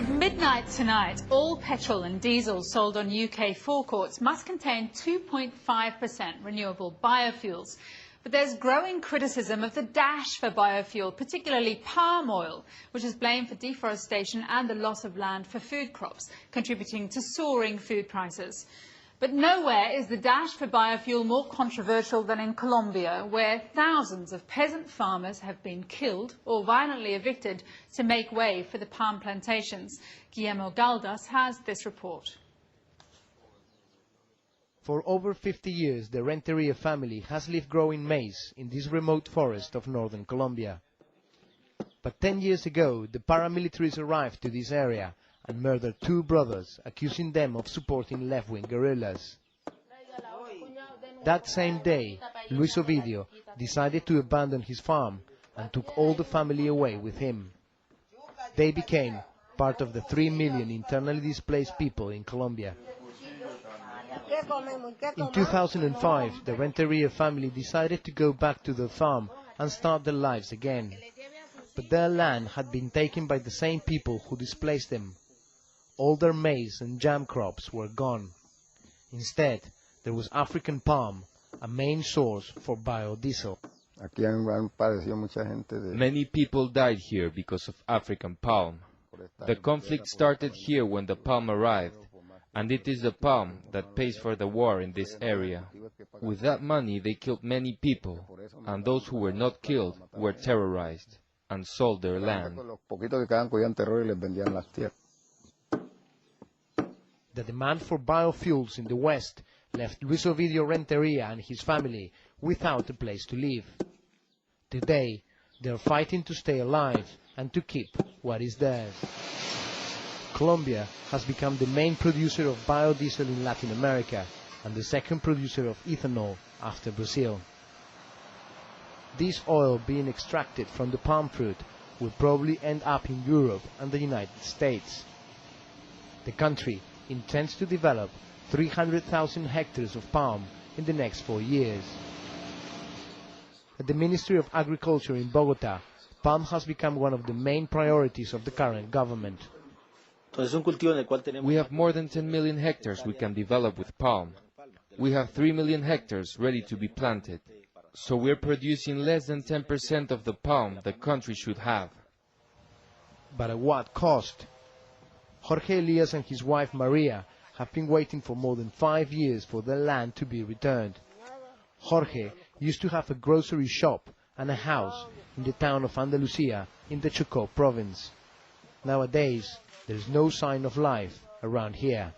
From midnight tonight, all petrol and diesel sold on UK forecourts must contain 2.5% renewable biofuels. But there's growing criticism of the dash for biofuel, particularly palm oil, which is blamed for deforestation and the loss of land for food crops, contributing to soaring food prices. But nowhere is the dash for biofuel more controversial than in Colombia, where thousands of peasant farmers have been killed or violently evicted to make way for the palm plantations. Guillermo Galdos has this report. For over 50 years, the Renteria family has lived growing maize in this remote forest of northern Colombia. But 10 years ago, the paramilitaries arrived to this area and murdered two brothers, accusing them of supporting left-wing guerrillas. That same day, Luis Ovidio decided to abandon his farm and took all the family away with him. They became part of the 3 million internally displaced people in Colombia. In 2005, the Renteria family decided to go back to their farm and start their lives again. But their land had been taken by the same people who displaced them. All their maize and jam crops were gone. Instead, there was African palm, a main source for biodiesel. Many people died here because of African palm. The conflict started here when the palm arrived, and it is the palm that pays for the war in this area. With that money they killed many people, and those who were not killed were terrorized and sold their land. The demand for biofuels in the West left Luis Ovidio Renteria and his family without a place to live. Today, they are fighting to stay alive and to keep what is theirs. Colombia has become the main producer of biodiesel in Latin America and the second producer of ethanol after Brazil. This oil being extracted from the palm fruit will probably end up in Europe and the United States. The country intends to develop 300,000 hectares of palm in the next 4 years. At the Ministry of Agriculture in Bogota, palm has become one of the main priorities of the current government. We have more than 10 million hectares we can develop with palm. We have 3 million hectares ready to be planted. So we're producing less than 10% of the palm the country should have. But at what cost? Jorge Elias and his wife Maria have been waiting for more than 5 years for their land to be returned. Jorge used to have a grocery shop and a house in the town of Andalusia in the Chocó province. Nowadays, there is no sign of life around here.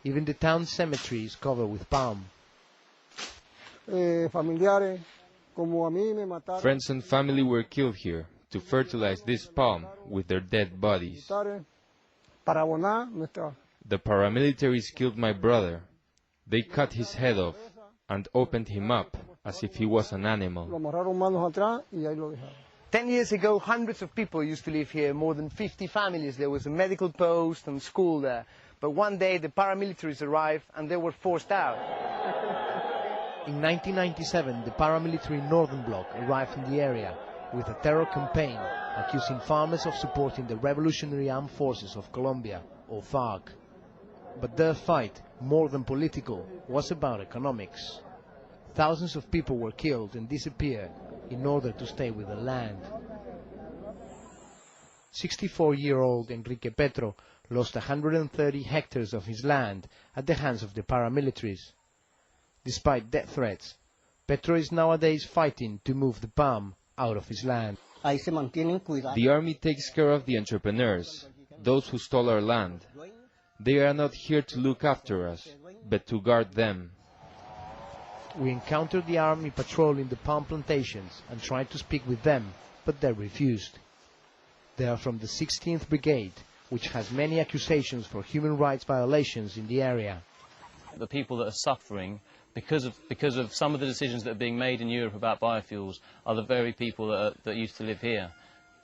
Even the town cemetery is covered with palm. Friends and family were killed here to fertilize this palm with their dead bodies. The paramilitaries killed my brother. They cut his head off and opened him up as if he was an animal. 10 years ago, hundreds of people used to live here, more than 50 families. There was a medical post and school there. But one day the paramilitaries arrived and they were forced out. In 1997, the paramilitary Northern Bloc arrived in the area with a terror campaign accusing farmers of supporting the Revolutionary Armed Forces of Colombia, or FARC. But their fight, more than political, was about economics. Thousands of people were killed and disappeared in order to stay with the land. 64-year-old Enrique Petro lost 130 hectares of his land at the hands of the paramilitaries. Despite death threats, Petro is nowadays fighting to move the palm out of his land. The army takes care of the entrepreneurs, those who stole our land. They are not here to look after us, but to guard them. We encountered the army patrolling the palm plantations and tried to speak with them, but they refused. They are from the 16th Brigade, which has many accusations for human rights violations in the area. The people that are suffering because of some of the decisions that are being made in Europe about biofuels are the very people that used to live here.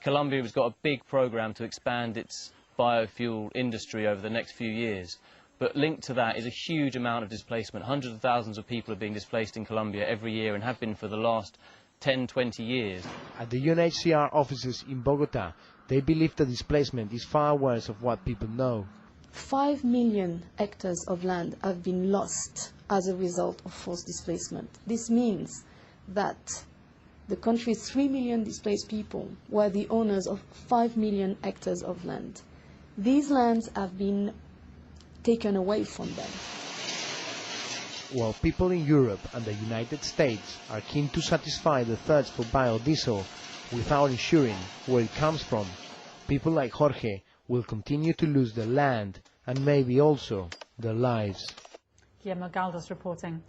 Colombia has got a big program to expand its biofuel industry over the next few years. But linked to that is a huge amount of displacement. Hundreds of thousands of people are being displaced in Colombia every year and have been for the last 10, 20 years. At the UNHCR offices in Bogota, they believe the displacement is far worse of what people know. 5 million hectares of land have been lost as a result of forced displacement. This means that the country's 3 million displaced people were the owners of 5 million hectares of land. These lands have been taken away from them. While people in Europe and the United States are keen to satisfy the thirst for biodiesel without ensuring where it comes from, people like Jorge will continue to lose their land and maybe also their lives. Guillermo Galdos reporting.